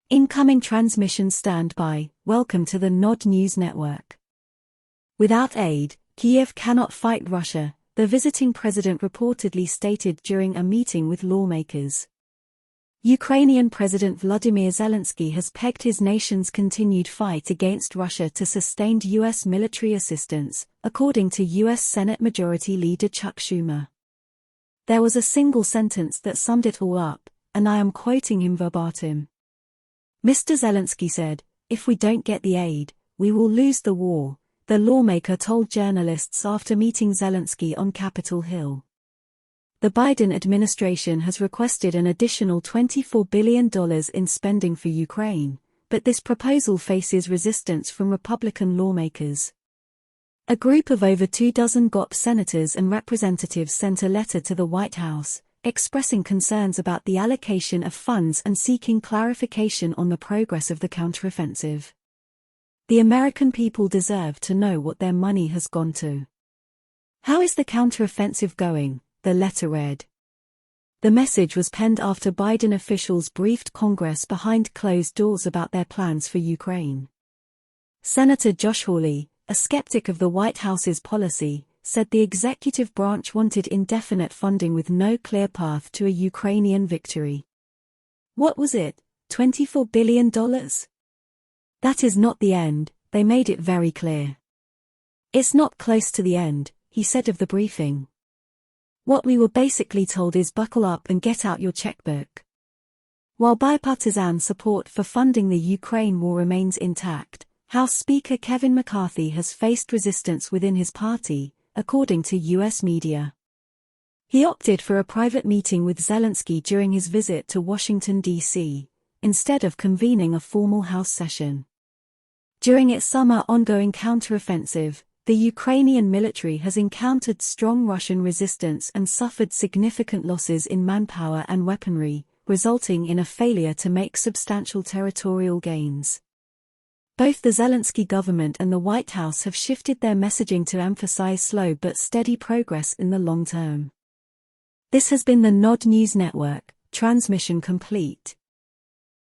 Incoming transmission standby. Welcome to the Nod News Network. Without aid, Kiev cannot fight Russia, the visiting president reportedly stated during a meeting with lawmakers. Ukrainian President Vladimir Zelensky has pegged his nation's continued fight against Russia to sustained U.S. military assistance, according to U.S. Senate Majority Leader Chuck Schumer. There was a single sentence that summed it all up, and I am quoting him verbatim. Mr. Zelensky said, "If we don't get the aid, we will lose the war," the lawmaker told journalists after meeting Zelensky on Capitol Hill. The Biden administration has requested an additional $24 billion in spending for Ukraine, but this proposal faces resistance from Republican lawmakers. A group of over 24 GOP senators and representatives sent a letter to the White House, expressing concerns about the allocation of funds and seeking clarification on the progress of the counteroffensive. The American people deserve to know what their money has gone to. How is the counteroffensive going? The letter read. The message was penned after Biden officials briefed Congress behind closed doors about their plans for Ukraine. Senator Josh Hawley, a skeptic of the White House's policy, said the executive branch wanted indefinite funding with no clear path to a Ukrainian victory. What was it, $24 billion? That is not the end, they made it very clear. It's not close to the end, he said of the briefing. What we were basically told is buckle up and get out your checkbook. While bipartisan support for funding the Ukraine war remains intact, House Speaker Kevin McCarthy has faced resistance within his party, according to U.S. media. He opted for a private meeting with Zelensky during his visit to Washington, D.C., instead of convening a formal House session. During its summer ongoing counteroffensive, the Ukrainian military has encountered strong Russian resistance and suffered significant losses in manpower and weaponry, resulting in a failure to make substantial territorial gains. Both the Zelensky government and the White House have shifted their messaging to emphasize slow but steady progress in the long term. This has been the Nod News Network, transmission complete.